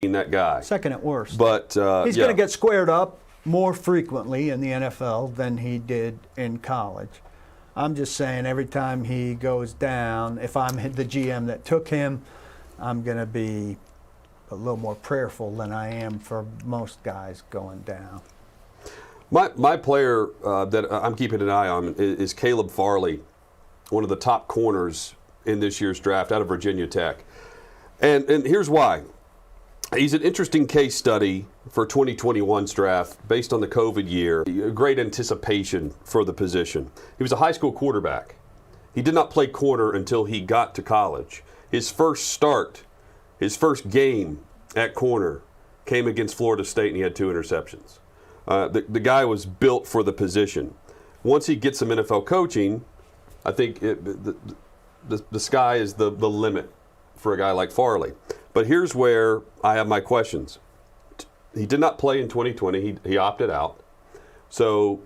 that guy. Second at worst. But he's going to get squared up more frequently in the NFL than he did in college. I'm just saying every time he goes down, if I'm the GM that took him, I'm going to be a little more prayerful than I am for most guys going down. My player that I'm keeping an eye on is Caleb Farley, one of the top corners in this year's draft out of Virginia Tech. And here's why. He's an interesting case study for 2021's draft based on the COVID year. Great anticipation for the position. He was a high school quarterback. He did not play corner until he got to college. His first game at corner came against Florida State, and he had 2 interceptions. The guy was built for the position. Once he gets some NFL coaching, I think the sky is the limit for a guy like Farley. But here's where I have my questions. He did not play in 2020. He opted out. So,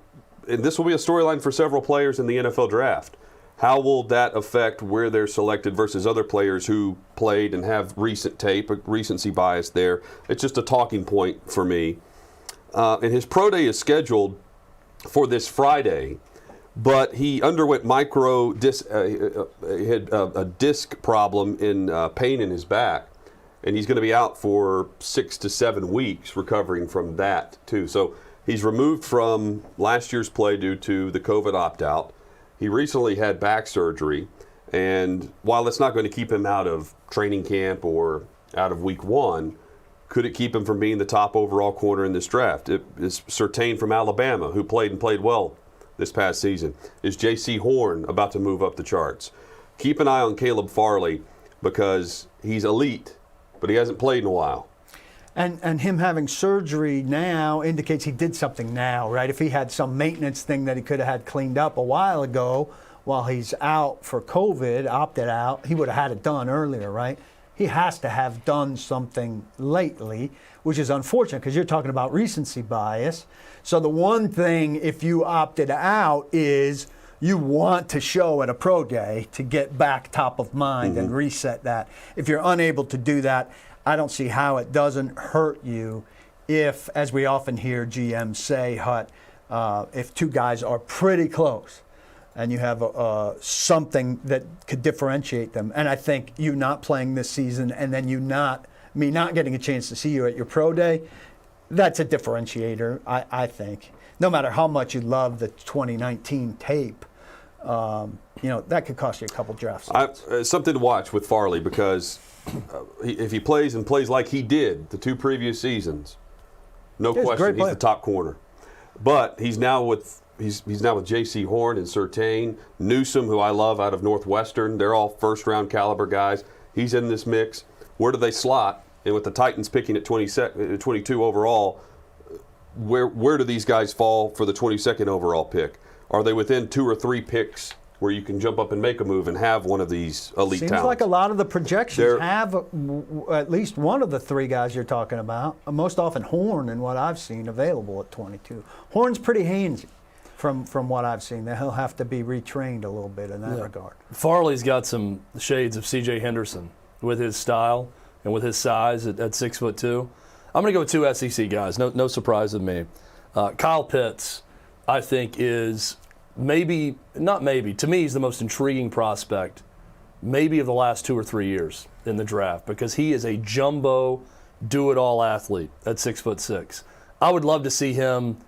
and this will be a storyline for several players in the NFL draft. How will that affect where they're selected versus other players who played and have recent tape, a recency bias there? It's just a talking point for me. And his pro day is scheduled for this Friday, but he underwent he had a disc problem in pain in his back, and he's going to be out for 6 to 7 weeks recovering from that too. So he's removed from last year's play due to the COVID opt-out. He recently had back surgery, and while it's not going to keep him out of training camp or out of week 1, could it keep him from being the top overall corner in this draft? It is Surtain from Alabama, who played well this past season. Is J.C. Horn about to move up the charts? Keep an eye on Caleb Farley because he's elite, but he hasn't played in a while. And him having surgery now indicates he did something now, right? If he had some maintenance thing that he could have had cleaned up a while ago while he's out for COVID, opted out, he would have had it done earlier, right? He has to have done something lately, which is unfortunate because you're talking about recency bias. So the one thing, if you opted out, is you want to show at a pro day to get back top of mind and reset that. If you're unable to do that, I don't see how it doesn't hurt you if, as we often hear GMs say, Hut, if 2 guys are pretty close and you have something that could differentiate them. And I think you not playing this season and then me not getting a chance to see you at your pro day, that's a differentiator, I think. No matter how much you love the 2019 tape, that could cost you a couple draft slots. Something to watch with Farley because if he plays like he did the 2 previous seasons, no question he's the top corner. But he's now with J.C. Horn and Surtain, Newsome, who I love out of Northwestern. They're all first-round caliber guys. He's in this mix. Where do they slot? And with the Titans picking at 22 overall, where do these guys fall for the 22nd overall pick? Are they within 2 or 3 picks where you can jump up and make a move and have one of these elite talents? Seems like a lot of the projections have at least one of the 3 guys you're talking about. Most often Horn, in what I've seen, available at 22. Horn's pretty handsy from what I've seen. He'll have to be retrained a little bit in that regard. Farley's got some shades of C.J. Henderson with his style and with his size at 6'2". I'm going to go with 2 SEC guys. No surprise with me. Kyle Pitts, I think, is to me, he's the most intriguing prospect maybe of the last 2 or 3 years in the draft because he is a jumbo, do-it-all athlete at 6'6". I would love to see him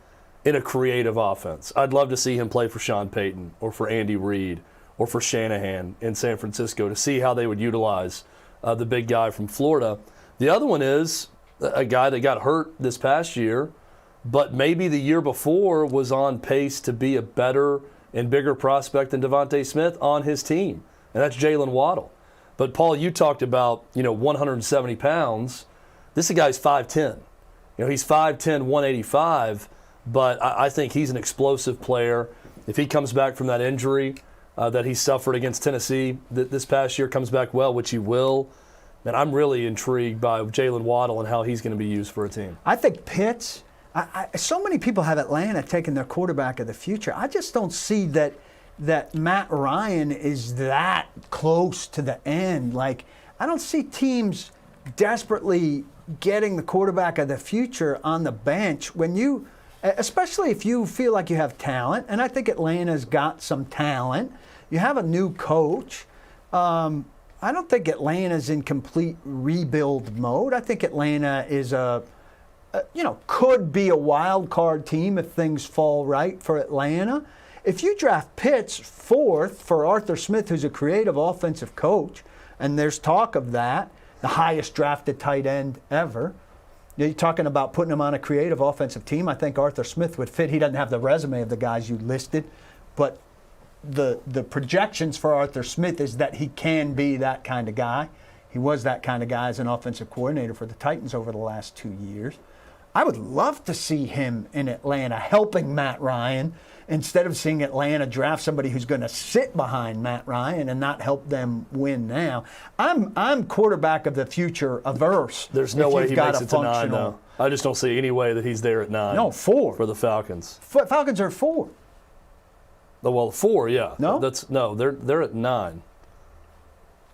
in a creative offense. I'd love to see him play for Sean Payton or for Andy Reid or for Shanahan in San Francisco to see how they would utilize the big guy from Florida. The other one is a guy that got hurt this past year, but maybe the year before was on pace to be a better and bigger prospect than Devontae Smith on his team, and that's Jalen Waddle. But, Paul, you talked about 170 pounds. This guy's 5'10". He's 5'10", 185, but I think he's an explosive player. If he comes back from that injury that he suffered against Tennessee this past year, comes back well, which he will, then I'm really intrigued by Jalen Waddle and how he's going to be used for a team. I think Pitts, so many people have Atlanta taking their quarterback of the future. I just don't see that Matt Ryan is that close to the end. Like, I don't see teams desperately getting the quarterback of the future on the bench when you, especially if you feel like you have talent, and I think Atlanta's got some talent. You have a new coach. I don't think Atlanta's in complete rebuild mode. I think Atlanta is could be a wild card team if things fall right for Atlanta. If you draft Pitts 4th for Arthur Smith, who's a creative offensive coach, and there's talk of that, the highest drafted tight end ever. You're talking about putting him on a creative offensive team. I think Arthur Smith would fit. He doesn't have the resume of the guys you listed, but the projections for Arthur Smith is that he can be that kind of guy. He was that kind of guy as an offensive coordinator for the Titans over the last 2 years. I would love to see him in Atlanta helping Matt Ryan instead of seeing Atlanta draft somebody who's going to sit behind Matt Ryan and not help them win now. I'm quarterback of the future averse. There's no way he makes it to 9, though. I just don't see any way that he's there at 9. No, 4. For the Falcons. Falcons are 4. Well, 4, yeah. No? They're at 9.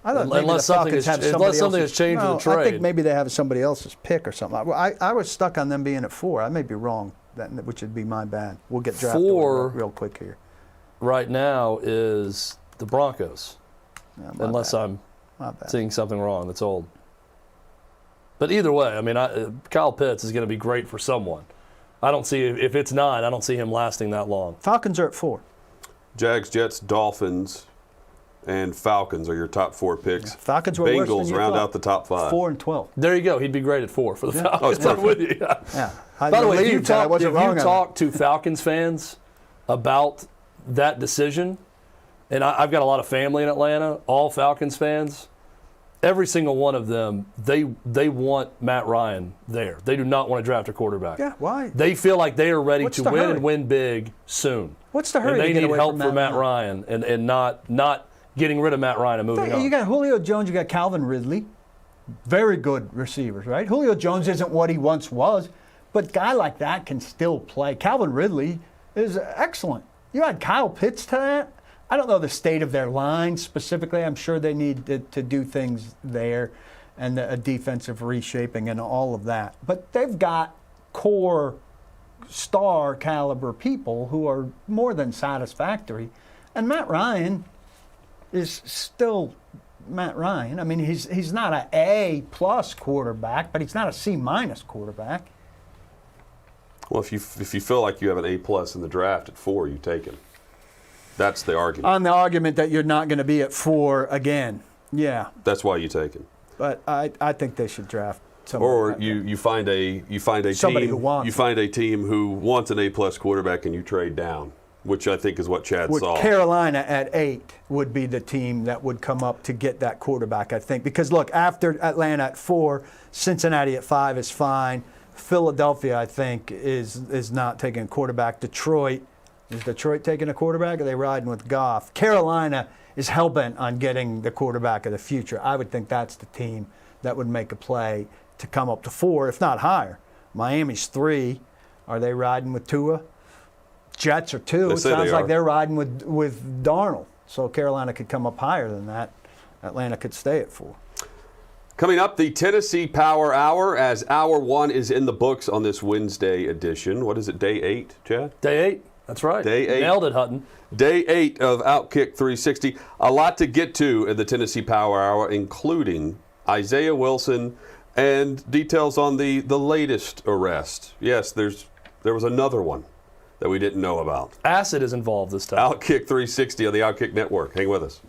I thought unless something has changed with the trade. I think maybe they have somebody else's pick or something. I was stuck on them being at 4. I may be wrong, which would be my bad. We'll get drafted 4 real quick here. Right now is the Broncos, unless I'm seeing something wrong that's old. But either way, I mean, Kyle Pitts is going to be great for someone. I don't see, if it's 9, I don't see him lasting that long. Falcons are at 4. Jags, Jets, Dolphins, and Falcons are your top 4 picks. Yeah. Falcons were worse than you Bengals round thought. out the top 5. 4 and 12. There you go. He'd be great at 4 for the Falcons. Oh, I'm with you. Yeah. I By the way, if you believe that. I wasn't wrong on talk to Falcons fans about that decision, and I've got a lot of family in Atlanta, all Falcons fans, every single one of them, they want Matt Ryan there. They do not want to draft a quarterback. Yeah, why? They feel like they are ready What's to the win hurry? and win big soon. What's the hurry And they to get need away help from for Matt Ryan and not getting rid of Matt Ryan and moving on. You got Julio Jones, you got Calvin Ridley. Very good receivers, right? Julio Jones isn't what he once was, but a guy like that can still play. Calvin Ridley is excellent. You add Kyle Pitts to that. I don't know the state of their line specifically. I'm sure they need to do things there and a defensive reshaping and all of that. But they've got core star caliber people who are more than satisfactory. And Matt Ryan is still Matt Ryan. I mean, he's not an A+ quarterback, but he's not a C- quarterback. Well, if you feel like you have an A+ in the draft at 4, you take him. That's the argument. On the argument that you're not going to be at 4 again. Yeah. That's why you take him. But I think they should draft somebody. Or you find a somebody team who wants you find a team who wants an A+ quarterback and you trade down, which I think is what Chad saw. Carolina at 8 would be the team that would come up to get that quarterback, I think. Because look, after Atlanta at 4, Cincinnati at 5 is fine. Philadelphia, I think, is not taking a quarterback. Is Detroit taking a quarterback? Or are they riding with Goff? Carolina is hell-bent on getting the quarterback of the future. I would think that's the team that would make a play to come up to 4, if not higher. Miami's 3. Are they riding with Tua? Jets are 2. It sounds like they're riding with Darnold. So Carolina could come up higher than that. Atlanta could stay at 4. Coming up, the Tennessee Power Hour, as Hour 1 is in the books on this Wednesday edition. What is it, day 8, Chad? Day 8. That's right. Day 8. Nailed it, Hutton. Day 8 of OutKick 360. A lot to get to in the Tennessee Power Hour, including Isaiah Wilson and details on the latest arrest. Yes, there was another one that we didn't know about. Acid is involved this time. OutKick 360 on the OutKick Network. Hang with us.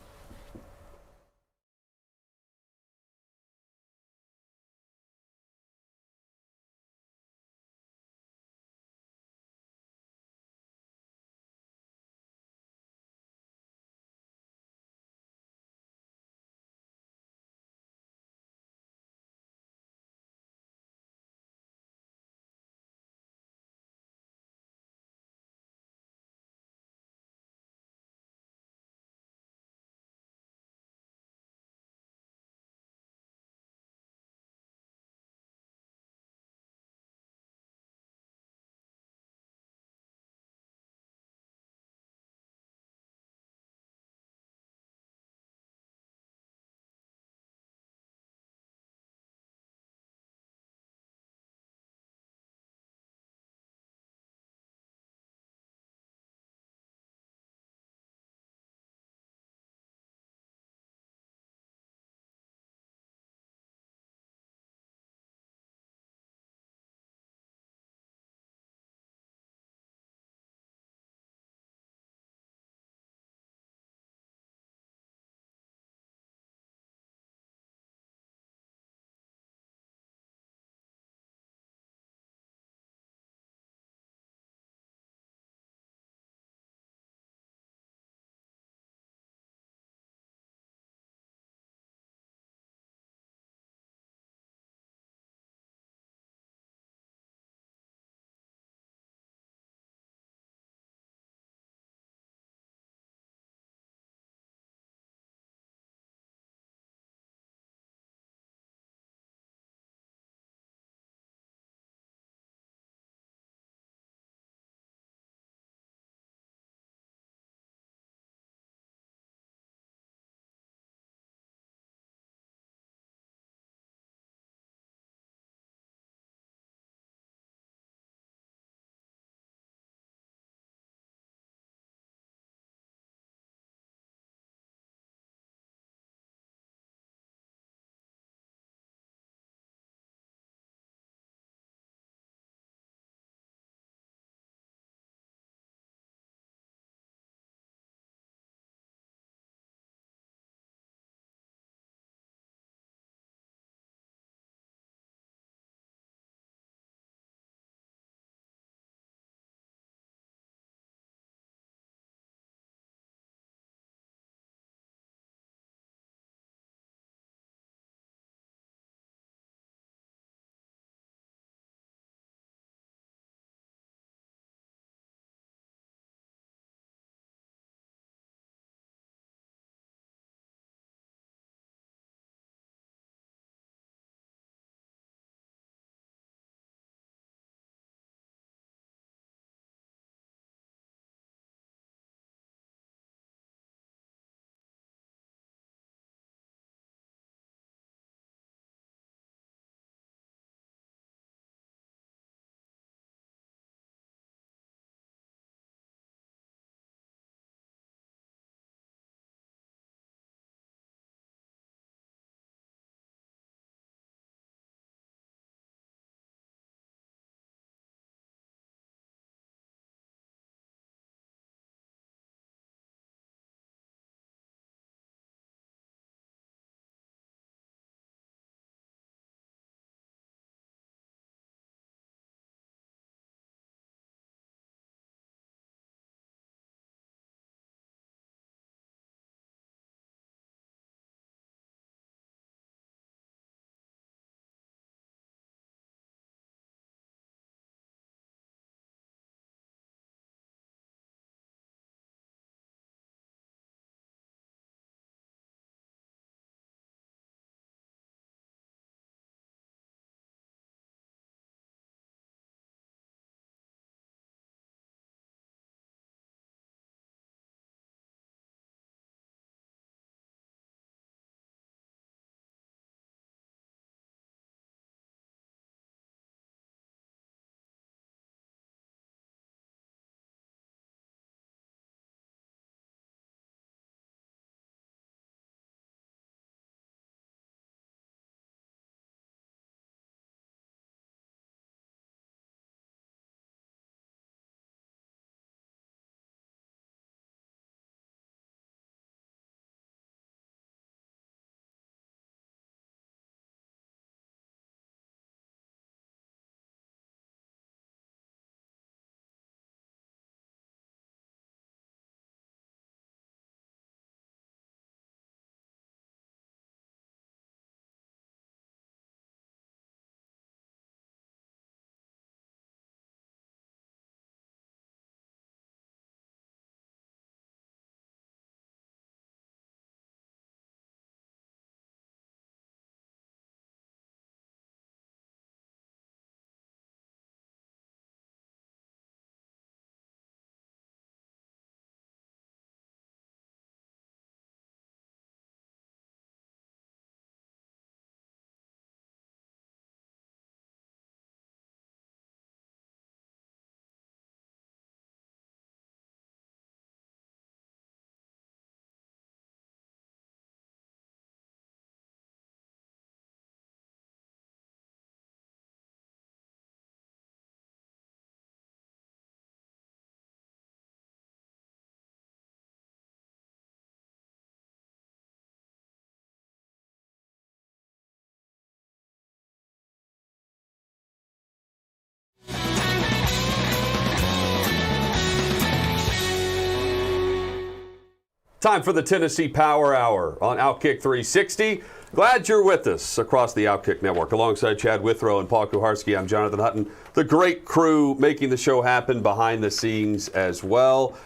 Time for the Tennessee Power Hour on OutKick 360. Glad you're with us across the OutKick Network. Alongside Chad Withrow and Paul Kuharski, I'm Jonathan Hutton. The great crew making the show happen behind the scenes as well.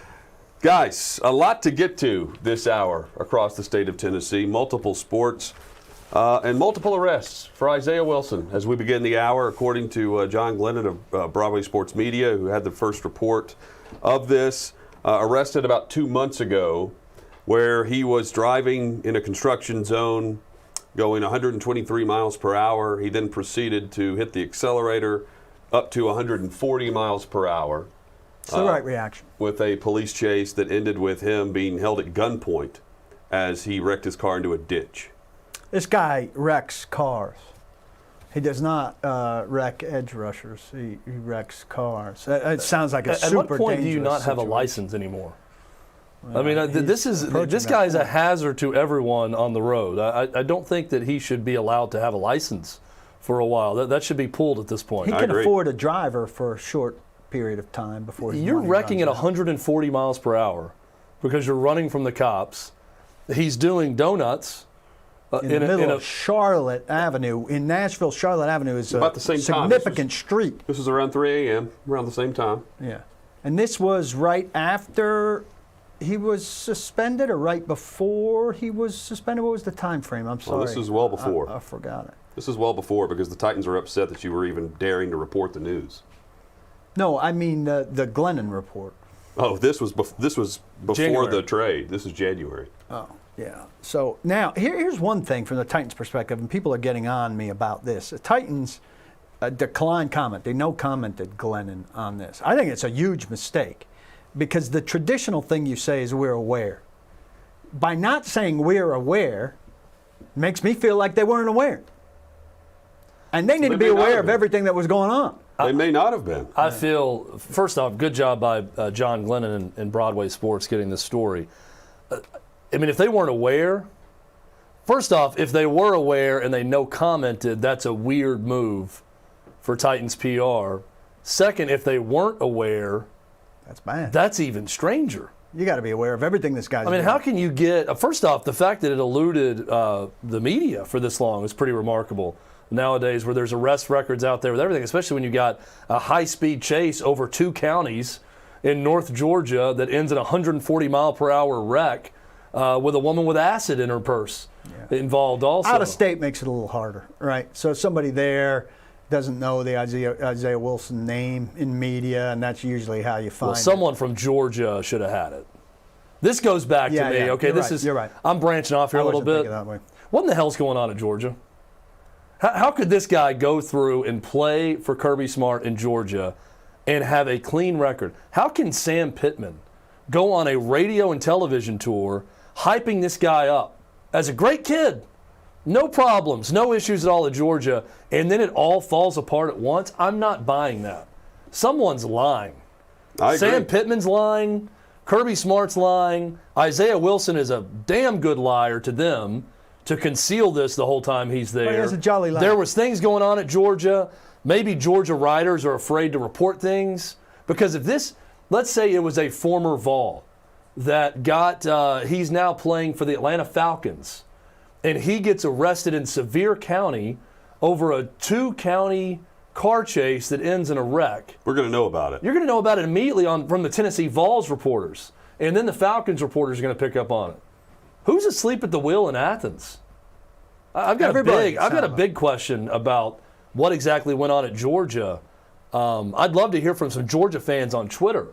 Guys, a lot to get to this hour across the state of Tennessee. Multiple sports and multiple arrests for Isaiah Wilson as we begin the hour, according to John Glennon of Broadway Sports Media, who had the first report of this. Arrested about 2 months ago, where he was driving in a construction zone going 123 miles per hour. He then proceeded to hit the accelerator up to 140 miles per hour. It's the right reaction. With a police chase that ended with him being held at gunpoint as he wrecked his car into a ditch. This guy wrecks cars. He does not wreck edge rushers. He wrecks cars. It sounds like a super dangerous At what point do you not have a situation. license anymore? Well, I mean, this guy's a hazard to everyone on the road. I don't think that he should be allowed to have a license for a while. That should be pulled at this point. He can afford a driver for a short period of time before his You're money wrecking at runs out. 140 miles per hour because you're running from the cops. He's doing donuts. In the middle of Charlotte Avenue. In Nashville, Charlotte Avenue is about a the same time. significant street. This was around 3 a.m., around the same time. Yeah. And this was right after he was suspended or right before he was suspended? What was the time frame? I'm sorry. Well, this is well before. I forgot it. This is well before because the Titans are upset that you were even daring to report the news. No, I mean the Glennon report. Oh, this was before January. the trade. This is January. Oh, yeah. So now here's one thing from the Titans' perspective, and people are getting on me about this. The Titans declined comment. They no-commented Glennon on this. I think it's a huge mistake because the traditional thing you say is we're aware. By not saying we're aware, makes me feel like they weren't aware. And they need to be aware of everything that was going on. They may not have been. I feel, first off, good job by John Glennon and Broadway Sports getting this story. I mean, if they weren't aware, first off, if they were aware and they no-commented, that's a weird move for Titans PR. Second, if they weren't aware, That's bad. that's even stranger. You got to be aware of everything this guy's I mean, doing. how can you get, first off, the fact that it eluded the media for this long is pretty remarkable nowadays, where there's arrest records out there with everything, especially when you got a high-speed chase over 2 counties in North Georgia that ends in a 140-mile-per-hour wreck with a woman with acid in her purse involved also. Out of state makes it a little harder, right? So somebody there doesn't know the Isaiah Wilson name in media, and that's usually how you find someone from Georgia should have had it. This goes back to me. Okay, you're right. I'm branching off here a little bit. That way. What in the hell's going on at Georgia? How could this guy go through and play for Kirby Smart in Georgia and have a clean record? How can Sam Pittman go on a radio and television tour hyping this guy up as a great kid? No problems, no issues at all at Georgia, and then it all falls apart at once? I'm not buying that. Someone's lying. I agree. Sam Pittman's lying. Kirby Smart's lying. Isaiah Wilson is a damn good liar to them to conceal this the whole time he's there. Well, he has a jolly life. There was things going on at Georgia. Maybe Georgia writers are afraid to report things because if this, let's say it was a former Vol that he's now playing for the Atlanta Falcons, and he gets arrested in Sevier County over a 2-county car chase that ends in a wreck. We're going to know about it. You're going to know about it immediately from the Tennessee Vols reporters, and then the Falcons reporters are going to pick up on it. Who's asleep at the wheel in Athens? I've got a big question about what exactly went on at Georgia. I'd love to hear from some Georgia fans on Twitter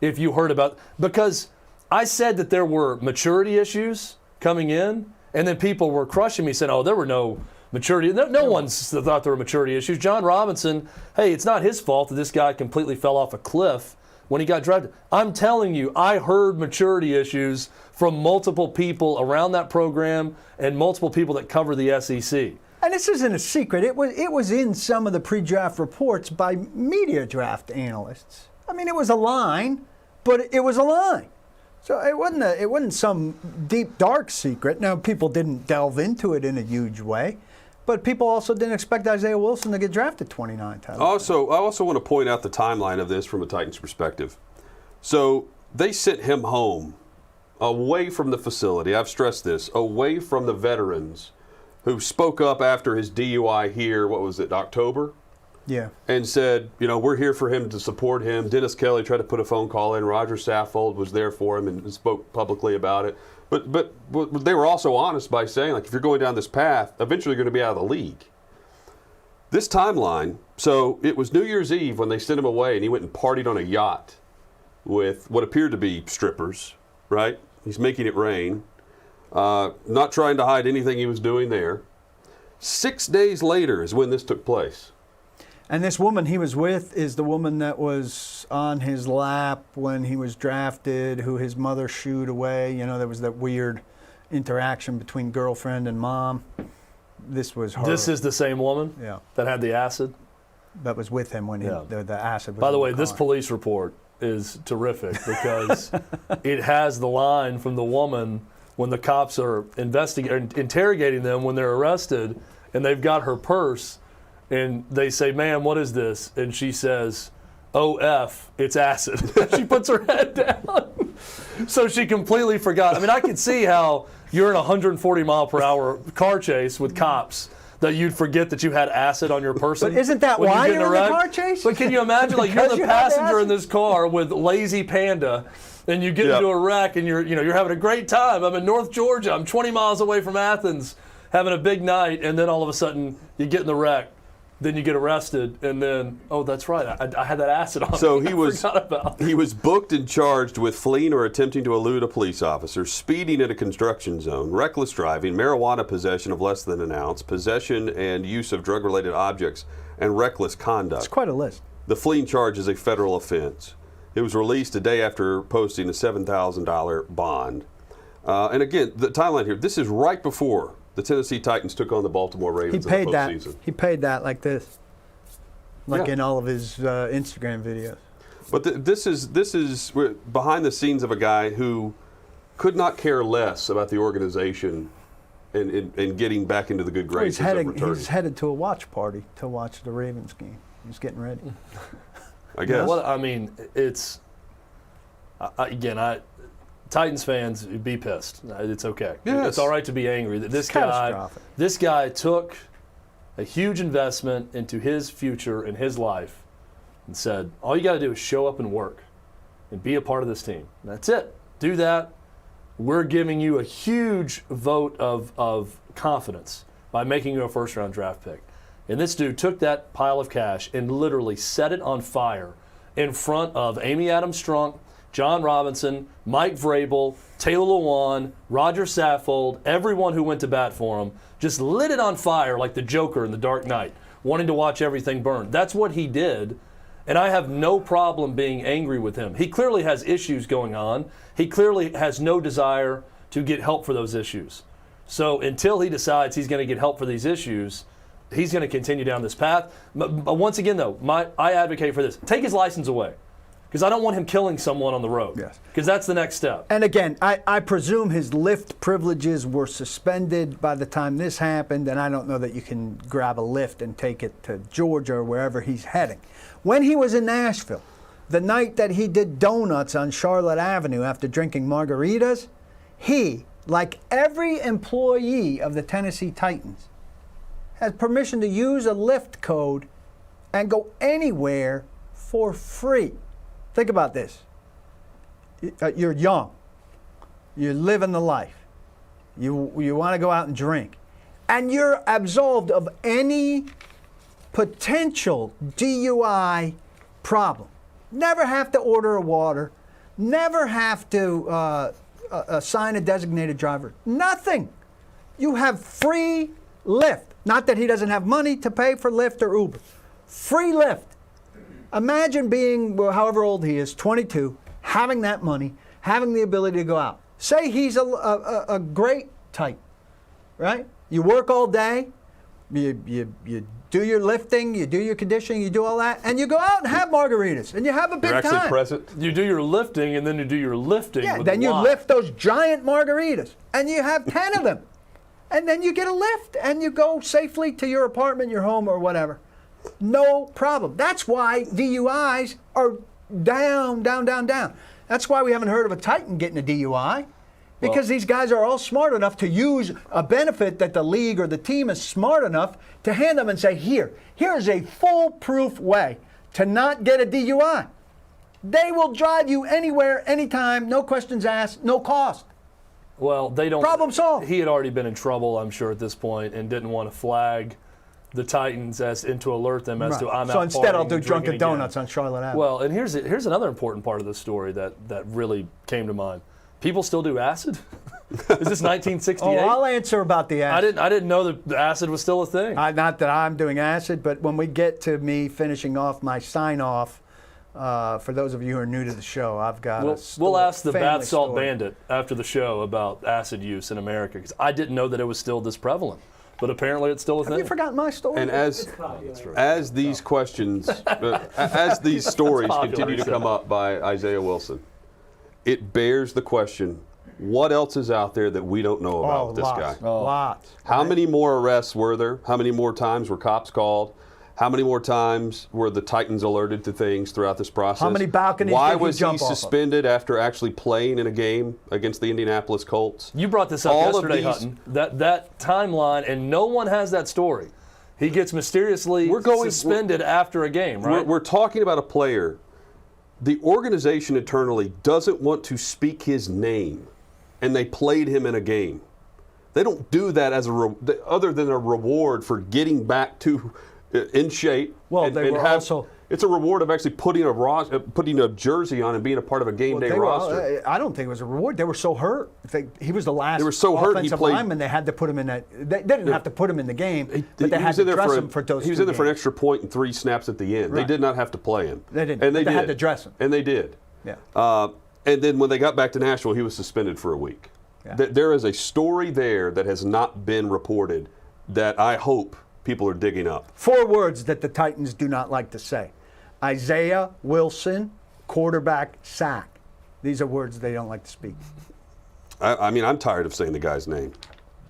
if you heard about, because I said that there were maturity issues coming in, and then people were crushing me saying, oh, there were no maturity. No one's thought there were maturity issues. John Robinson, hey, it's not his fault that this guy completely fell off a cliff when he got drafted. I'm telling you, I heard maturity issues from multiple people around that program and multiple people that cover the SEC. And this isn't a secret. It was in some of the pre-draft reports by media draft analysts. I mean, it was a line, but it was a line. So it wasn't some deep, dark secret. Now, people didn't delve into it in a huge way, but people also didn't expect Isaiah Wilson to get drafted 29 times. I also want to point out the timeline of this from a Titans perspective. So they sent him home away from the facility. I've stressed this, away from the veterans who spoke up after his DUI here, what was it, October? Yeah. And said, we're here for him to support him. Dennis Kelly tried to put a phone call in. Roger Saffold was there for him and spoke publicly about it. But they were also honest by saying, like, if you're going down this path, eventually you're going to be out of the league. This timeline, so it was New Year's Eve when they sent him away and he went and partied on a yacht with what appeared to be strippers, right? He's making it rain. Not trying to hide anything he was doing there. 6 days later is when this took place. And this woman he was with is the woman that was on his lap when he was drafted, who his mother shooed away. There was that weird interaction between girlfriend and mom. This was her. This is the same woman that had the acid? That was with him when the acid was By the in way, the this car. police report is terrific because it has the line from the woman when the cops are interrogating them when they're arrested, and they've got her purse, and they say, "Ma'am, what is this?" And she says, "OF, it's acid." She puts her head down. So she completely forgot. I mean, I could see how you're in a 140 mile per hour car chase with cops that you'd forget that you had acid on your person. But isn't that when why you get you're in a the wreck. car chase? But can you imagine, like, you're Because the you had passenger acid? in this car with Lazy Panda, and you get Yep. into a wreck, and you're having a great time. I'm in North Georgia. I'm 20 miles away from Athens, having a big night, and then all of a sudden you get in the wreck. Then you get arrested, and then, oh, that's right, I had that acid on So me. he I was forgot about. he was booked and charged with fleeing or attempting to elude a police officer, speeding in a construction zone, reckless driving, marijuana possession of less than an ounce, possession and use of drug-related objects, and reckless conduct. It's quite a list. The fleeing charge is a federal offense. It was released a day after posting a $7,000 bond. And again, the timeline here, this is right before the Tennessee Titans took on the Baltimore He Ravens paid in the that. postseason. He paid that like this, like Yeah. in all of his Instagram videos. But this is we're behind the scenes of a guy who could not care less about the organization and getting back into the good graces of returning. He's headed to a watch party to watch the Ravens game. He's getting ready. I guess. Well, I mean, it's Titans fans, be pissed. It's okay. Yes. It's all right to be angry. That Catastrophic. this guy took a huge investment into his future and his life, and said, "All you got to do is show up and work, and be a part of this team. That's it. Do that. We're giving you a huge vote of confidence by making you a first-round draft pick." And this dude took that pile of cash and literally set it on fire in front of Amy Adams Strunk, John Robinson, Mike Vrabel, Taylor Lewan, Roger Saffold, everyone who went to bat for him, just lit it on fire like the Joker in The Dark Knight, wanting to watch everything burn. That's what he did, and I have no problem being angry with him. He clearly has issues going on. He clearly has no desire to get help for those issues. So until he decides he's going to get help for these issues, he's going to continue down this path. But once again, though, I advocate for this. Take his license away. Because I don't want him killing someone on the road. Yes. Because that's the next step. And again, I presume his lift privileges were suspended by the time this happened, and I don't know that you can grab a lift and take it to Georgia or wherever he's heading. When he was in Nashville, the night that he did donuts on Charlotte Avenue after drinking margaritas, he, like every employee of the Tennessee Titans, has permission to use a lift code and go anywhere for free. Think about this. You're young. You're living the life. You want to go out and drink. And you're absolved of any potential DUI problem. Never have to order a water. Never have to assign a designated driver. Nothing. You have free Lyft. Not that he doesn't have money to pay for Lyft or Uber. Free Lyft. Imagine being, however old he is, 22, having that money, having the ability to go out. Say he's a great type, right? You work all day, you do your lifting, you do your conditioning, you do all that, and you go out and have margaritas, and you have a big You're time. actually present. You do your lifting, and then you do your lifting. Yeah, with then you wine. lift those giant margaritas, and you have 10 of them. And then you get a lift, and you go safely to your apartment, your home, or whatever. No problem. That's why DUIs are down. That's why we haven't heard of a Titan getting a DUI. Because these guys are all smart enough to use a benefit that the league or the team is smart enough to hand them and say, here's a foolproof way to not get a DUI. They will drive you anywhere, anytime, no questions asked, no cost. Well, they don't. Problem solved. He had already been in trouble, I'm sure, at this point, and didn't want to flag the Titans and to alert them as to I'm out. So instead, I'll partying do and Drunken drinking Donuts again. on Charlotte Avenue. Well, and here's another important part of the story that really came to mind. People still do acid? Is this 1968? Oh, I'll answer about the acid. I didn't know that the acid was still a thing. Not that I'm doing acid, but when we get to me finishing off my sign-off, for those of you who are new to the show, I've got a story, we'll ask the family Bath Salt story. Bandit after the show about acid use in America, because I didn't know that it was still this prevalent. But apparently it's still a thing. Have you forgotten my story? And as these questions, as these stories continue to come up by Isaiah Wilson, it bears the question, what else is out there that we don't know about with this guy? Lots. How many more arrests were there? How many more times were cops called? How many more times were the Titans alerted to things throughout this process? How many balconies Why did he was he jump off of? suspended after actually playing in a game against the Indianapolis Colts? You brought this up All of yesterday, these- Hutton. That timeline, and no one has that story. He gets mysteriously suspended after a game, right? We're talking about a player. The organization internally doesn't want to speak his name, and they played him in a game. They don't do that as other than a reward for getting back to in shape. Well, they were also. It's a reward of actually putting a jersey on and being a part of a game day roster. I don't think it was a reward. They were so hurt. He was the last They were so hurt, he offensive played- lineman. They had to put him in that. They didn't have to put him in the game, but they He had was to in there dress for him for those He was two in there for an games. extra point and 3 snaps at the end. They Right. did not have to play him. They didn't. And They did. had to dress him. And they did. Yeah. And then when they got back to Nashville, he was suspended for a week. Yeah. There is a story there that has not been reported that I hope people are digging up. 4 words that the Titans do not like to say: Isaiah Wilson, quarterback sack. These are words they don't like to speak. I mean, I'm tired of saying the guy's name.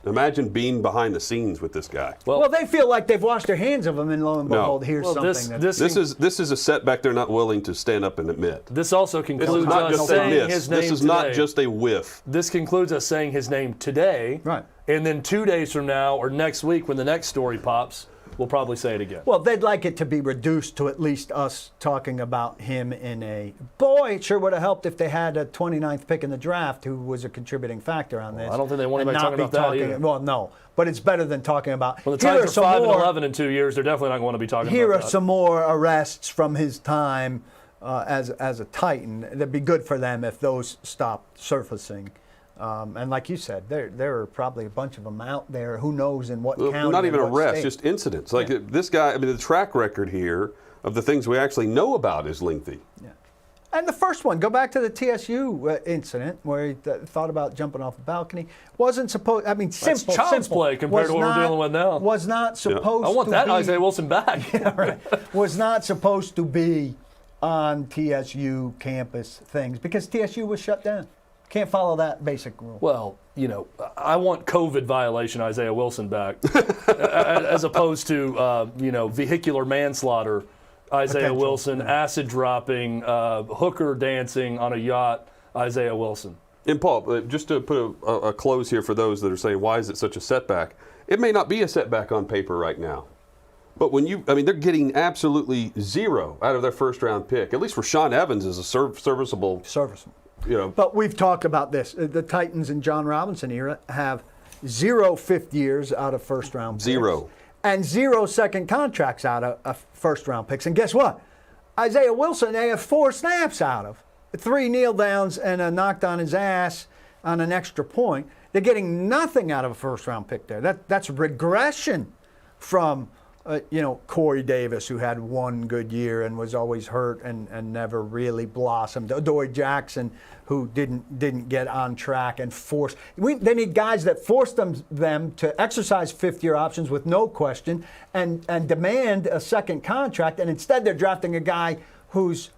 Imagine being behind the scenes with this guy. Well, they feel like they've washed their hands of him, and lo and behold, here's something. This is a setback they're not willing to stand up and admit. This also This is concludes not us just a saying miss. his name This is today. not just a whiff. This concludes us saying his name today. Right. And then 2 days from now or next week when the next story pops, we'll probably say it again. Well, they'd like it to be reduced to at least us talking about him in a, boy, it sure would have helped if they had a 29th pick in the draft who was a contributing factor on this. I don't think they want and anybody not talking be about that either. Well, no, but it's better than talking about. Well, the here are Titans are some 5 more, and 11 in 2 years. They're definitely not going to be talking Here about are that. some more arrests from his time as a Titan. It'd be good for them if those stopped surfacing. And like you said, there are probably a bunch of them out there. Who knows in what county? Not even and what arrests, state. just incidents. Like this guy, I mean, the track record here of the things we actually know about is lengthy. Yeah. And the first one, go back to the TSU incident where he thought about jumping off a balcony. Wasn't supposed. I mean, That's simple. child's simple. play compared to what we're dealing with now. Was not supposed. I want to that be, Isaiah Wilson back. Yeah, right. Was not supposed to be on TSU campus things because TSU was shut down. Can't follow that basic rule. Well, I want COVID violation Isaiah Wilson back, as opposed to vehicular manslaughter Isaiah Potential, Wilson, yeah. acid dropping, hooker dancing on a yacht Isaiah Wilson. And Paul, just to put a close here for those that are saying, why is it such a setback? It may not be a setback on paper right now. But they're getting absolutely zero out of their first round pick. At least Rashaan Evans is a serviceable. But we've talked about this. The Titans in John Robinson era have 0 fifth years out of first round picks. 0. And 0 second contracts out of first round picks. And guess what? Isaiah Wilson, they have 4 snaps out of. 3 kneel downs and a knocked on his ass on an extra point. They're getting nothing out of a first round pick there. That's regression from Corey Davis, who had 1 good year and was always hurt and never really blossomed. Adoree Jackson, who didn't get on track and force. They need guys that force them to exercise fifth-year options with no question and demand a second contract. And instead, they're drafting a guy who's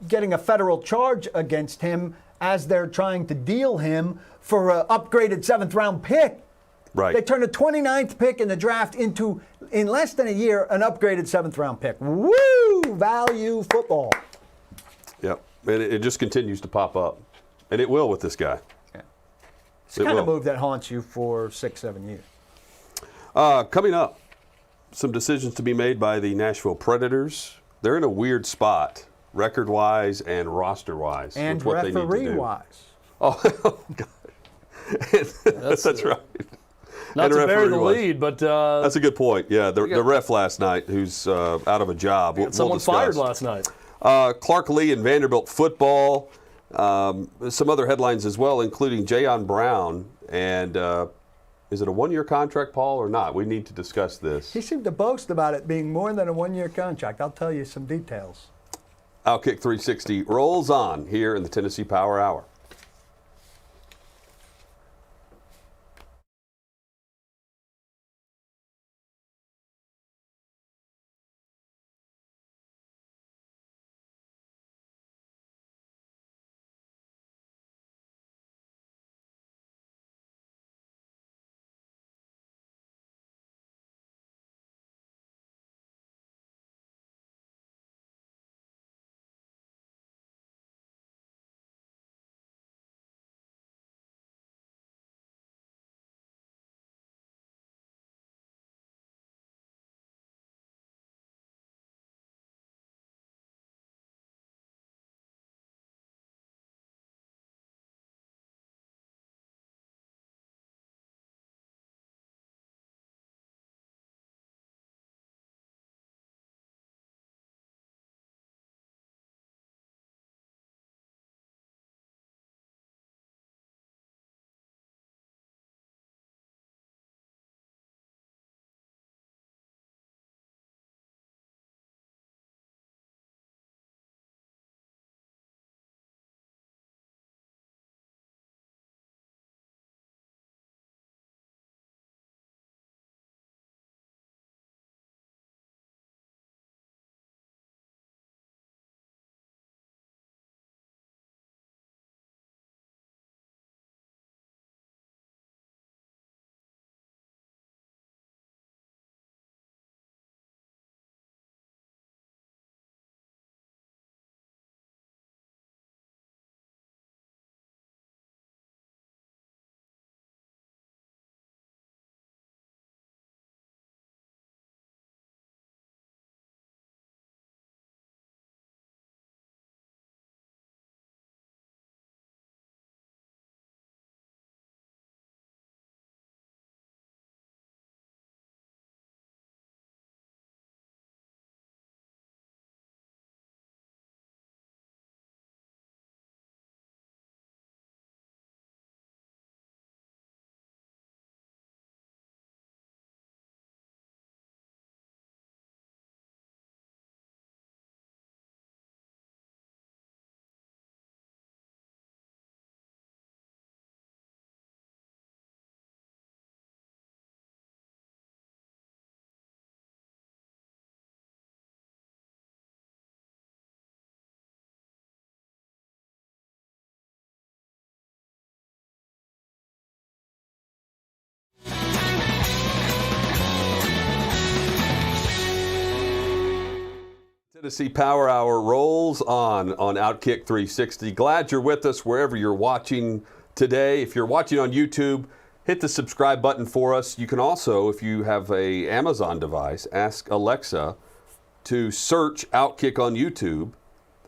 getting a federal charge against him as they're trying to deal him for an upgraded 7th-round pick. Right. They turned a 29th pick in the draft into, in less than a year, an upgraded 7th-round pick. Woo! Value football. Yep. And it just continues to pop up. And it will with this guy. Yeah. It's the kind of move that haunts you for 6-7 years. Coming up, some decisions to be made by the Nashville Predators. They're in a weird spot, record-wise and roster-wise. And with what they need to do. referee-wise. Oh, God. That's right. Not And to bury the referee-wise. lead, but That's a good point. Yeah, the ref last night who's out of a job. someone fired last night. Clark Lee and Vanderbilt football. Some other headlines as well, including Jayon Brown. And is it a one-year contract, Paul, or not? We need to discuss this. He seemed to boast about it being more than a one-year contract. I'll tell you some details. OutKick 360 rolls on here in the Tennessee Power Hour. Tennessee Power Hour rolls on OutKick 360. Glad you're with us wherever you're watching today. If you're watching on YouTube, hit the subscribe button for us. You can also, if you have a Amazon device, ask Alexa to search OutKick on YouTube,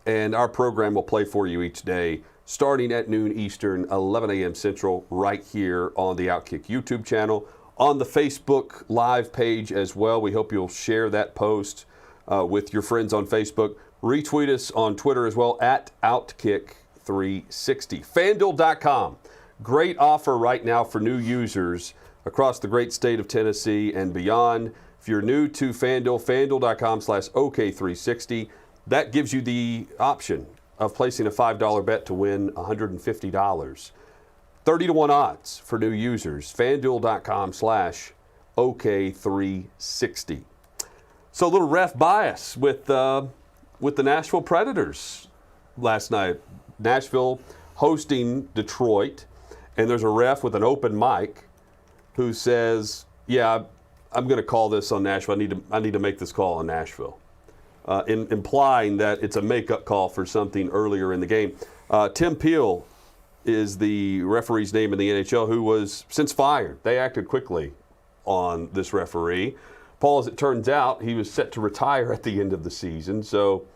and our program will play for you each day, starting at noon Eastern, 11 a.m. Central, right here on the OutKick YouTube channel, on the Facebook Live page as well. We hope you'll share that post with your friends on Facebook. Retweet us on Twitter as well, at OutKick360. FanDuel.com. Great offer right now for new users across the great state of Tennessee and beyond. If you're new to FanDuel, FanDuel.com/OK360. That gives you the option of placing a $5 bet to win $150. 30-1 odds for new users. FanDuel.com/OK360. So a little ref bias with the Nashville Predators last night. Nashville hosting Detroit, and there's a ref with an open mic who says, "Yeah, I'm going to call this on Nashville. I need to make this call on Nashville," implying that it's a makeup call for something earlier in the game. Tim Peel is the referee's name in the NHL, who was since fired. They acted quickly on this referee. Paul, as it turns out, he was set to retire at the end of the season, so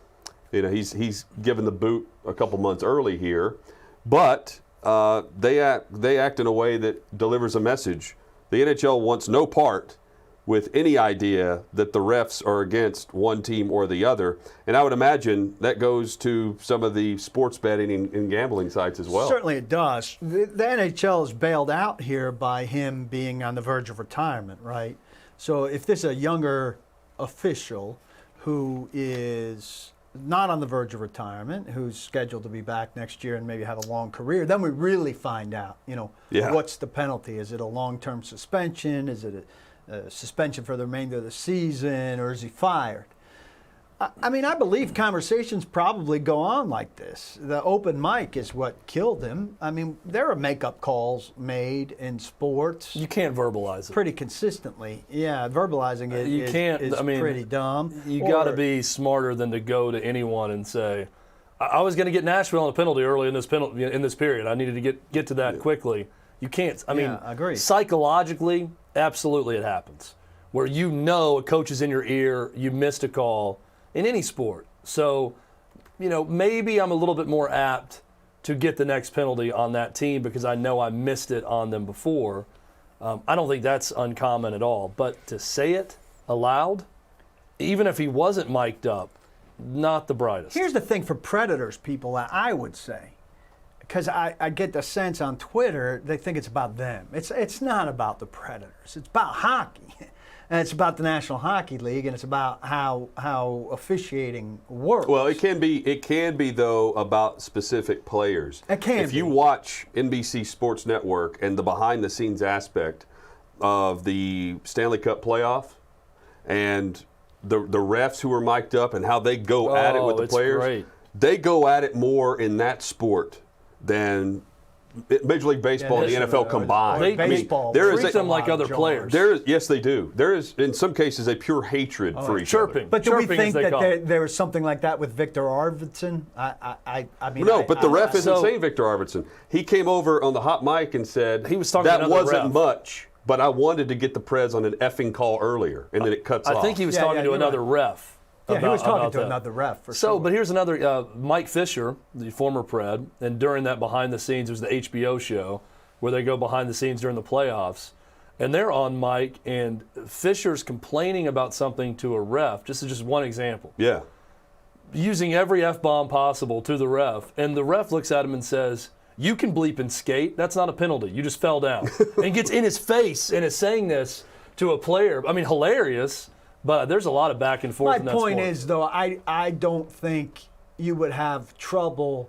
he's given the boot a couple months early here. But they act in a way that delivers a message. The NHL wants no part with any idea that the refs are against one team or the other. And I would imagine that goes to some of the sports betting and gambling sites as well. Certainly it does. The NHL is bailed out here by him being on the verge of retirement, right? So if this is a younger official who is not on the verge of retirement, who's scheduled to be back next year and maybe have a long career, then we really find out, what's the penalty? Is it a long-term suspension? Is it a suspension for the remainder of the season, or is he fired? I mean, I believe conversations probably go on like this. The open mic is what killed him. I mean, there are makeup calls made in sports. You can't verbalize it pretty consistently. Yeah, verbalizing it is pretty dumb. You got to be smarter than to go to anyone and say, I was going to get Nashville on a penalty early in this period. I needed to get to that quickly. You can't. I mean, I agree. Psychologically, absolutely it happens. Where a coach is in your ear, you missed a call in any sport. So, maybe I'm a little bit more apt to get the next penalty on that team because I know I missed it on them before. I don't think that's uncommon at all. But to say it aloud, even if he wasn't mic'd up, not the brightest. Here's the thing for Predators people, I would say, because I get the sense on Twitter they think it's about them. It's not about the Predators. It's about hockey, and it's about the National Hockey League, and it's about how officiating works. Well, it can be though about specific players. It can. If you watch NBC Sports Network and the behind-the-scenes aspect of the Stanley Cup playoff, and the refs who are mic'd up and how they go at it with the players, great. They go at it more in that sport than Major League Baseball and the NFL combined. Baseball treat them like other players. Yes, they do. There is, in some cases, a pure hatred for each other. But do we think that there was something like that with Victor Arvidsson? I mean, no, but the ref isn't saying Victor Arvidsson. He came over on the hot mic and said he was talking that to another wasn't ref. much, but I wanted to get the Preds on an effing call earlier, and then it cuts off. I think he was talking to another ref. Yeah, he was talking to another ref. For sure. But here's another, Mike Fisher, the former Pred, and during that behind the scenes, there's the HBO show where they go behind the scenes during the playoffs, and they're on mic, and Fisher's complaining about something to a ref. This is just one example. Yeah. Using every F-bomb possible to the ref, and the ref looks at him and says, "You can bleep and skate. That's not a penalty. You just fell down." And gets in his face and is saying this to a player. I mean, hilarious. But there's a lot of back and forth in that sport. My point is, though, I don't think you would have trouble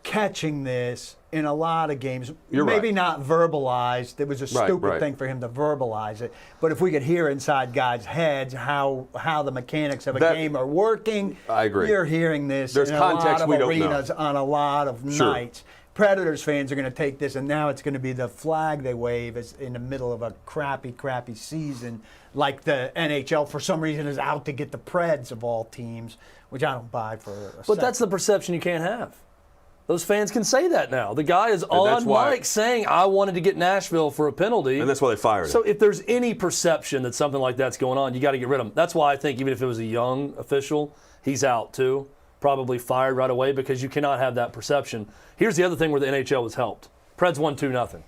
catching this in a lot of games. Maybe not verbalized. It was a stupid thing for him to verbalize it. But if we could hear inside guys' heads how the mechanics of a game are working, I agree. You're hearing this There's in context a lot we of don't arenas know. on a lot of nights. Predators fans are going to take this, and now it's going to be the flag they wave as in the middle of a crappy season, like the NHL for some reason is out to get the Preds of all teams, which I don't buy for a second. That's the perception you can't have. Those fans can say that now. The guy is on mic saying, "I wanted to get Nashville for a penalty." And that's why they fired him. So if there's any perception that something like that's going on, you got to get rid of him. That's why I think even if it was a young official, he's out too. Probably fired right away because you cannot have that perception. Here's the other thing where the NHL was helped. Preds won 2-0.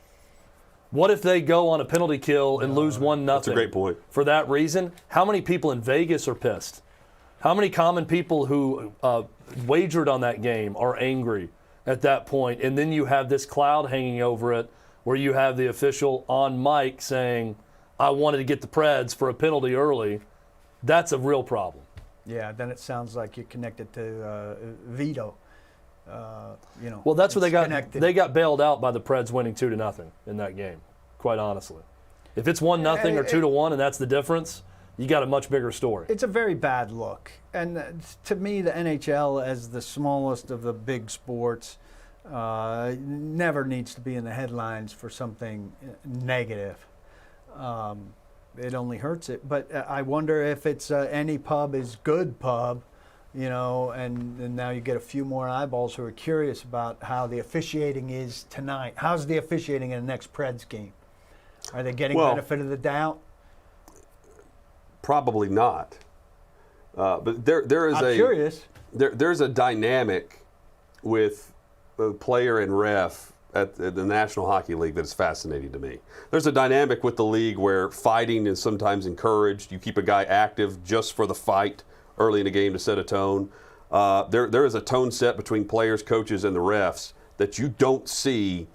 What if they go on a penalty kill and lose 1-0? That's a great point. For that reason, how many people in Vegas are pissed? How many common people who wagered on that game are angry at that point? And then you have this cloud hanging over it where you have the official on mic saying, "I wanted to get the Preds for a penalty early." That's a real problem. Yeah, then it sounds like you're connected to veto. Well, that's what they got. Connected. They got bailed out by the Preds winning 2-0 in that game. Quite honestly, if it's 1-0 or 2-1, and that's the difference, you got a much bigger story. It's a very bad look, and to me, the NHL, as the smallest of the big sports, never needs to be in the headlines for something negative. It only hurts it. But I wonder if it's any pub is good pub and now you get a few more eyeballs who are curious about how the officiating is tonight. How's the officiating in the next Preds game? Are they getting benefit of the doubt? Probably not. But there is I'm curious. There's a dynamic with player and ref at the National Hockey League that is fascinating to me. There's a dynamic with the league where fighting is sometimes encouraged. You keep a guy active just for the fight early in a game to set a tone. There is a tone set between players, coaches, and the refs that you don't see.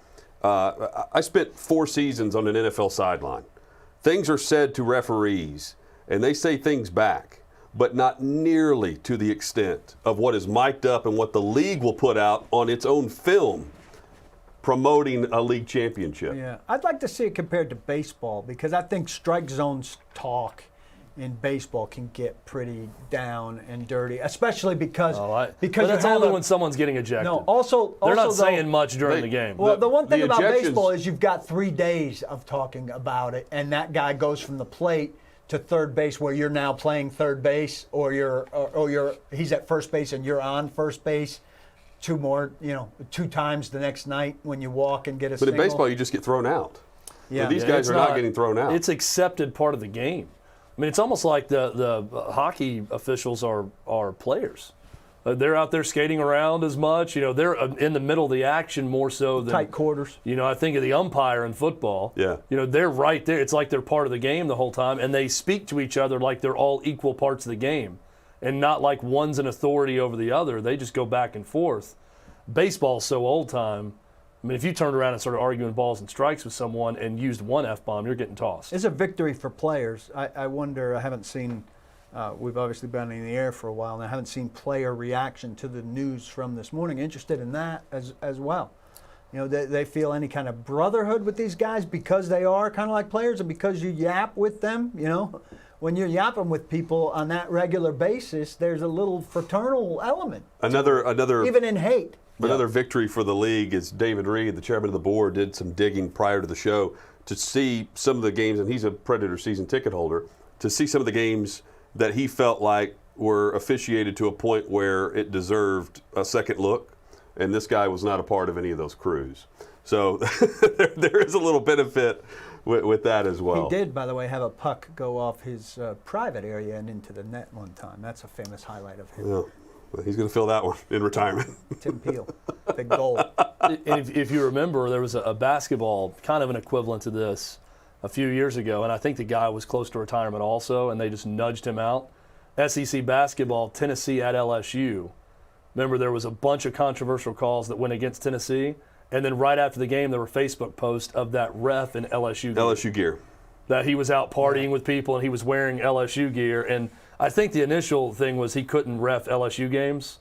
I spent 4 seasons on an NFL sideline. Things are said to referees, and they say things back, but not nearly to the extent of what is mic'd up and what the league will put out on its own film promoting a league championship. Yeah, I'd like to see it compared to baseball, because I think strike zones talk in baseball can get pretty down and dirty, especially because but that's only when someone's getting ejected. No, also they're not though, saying much during the game. Well, the one thing about baseball is you've got 3 days of talking about it, and that guy goes from the plate to third base, where you're now playing third base, or he's at first base and you're on first base. 2 times the next night when you walk and get a single. But in baseball, you just get thrown out. Yeah, but these guys are not getting thrown out. It's accepted part of the game. I mean, it's almost like the hockey officials are players. They're out there skating around as much. They're in the middle of the action more so than tight quarters. I think of the umpire in football. Yeah. They're right there. It's like they're part of the game the whole time, and they speak to each other like they're all equal parts of the game, and not like one's an authority over the other. They just go back and forth. Baseball's so old time. I mean, if you turned around and started arguing balls and strikes with someone and used one F-bomb, you're getting tossed. It's a victory for players. I wonder, I haven't seen, we've obviously been in the air for a while, and I haven't seen player reaction to the news from this morning. Interested in that as well. They feel any kind of brotherhood with these guys because they are kind of like players, and because you yap with them, when you're yapping with people on that regular basis, there's a little fraternal element. Another even in hate. Another victory for the league is David Reed, the chairman of the board, did some digging prior to the show to see some of the games, and he's a Predator season ticket holder, to see some of the games that he felt like were officiated to a point where it deserved a second look, and this guy was not a part of any of those crews. So there is a little benefit with that as well. He did, by the way, have a puck go off his private area and into the net one time. That's a famous highlight of him. Yeah. Well, he's going to fill that one in retirement. Tim Peel, big goal. And if you remember, there was a basketball, kind of an equivalent to this, a few years ago, and I think the guy was close to retirement also, and they just nudged him out. SEC basketball, Tennessee at LSU. Remember, there was a bunch of controversial calls that went against Tennessee, and then right after the game, there were Facebook posts of that ref in LSU gear. That he was out partying with people, and he was wearing LSU gear, and I think the initial thing was he couldn't ref LSU games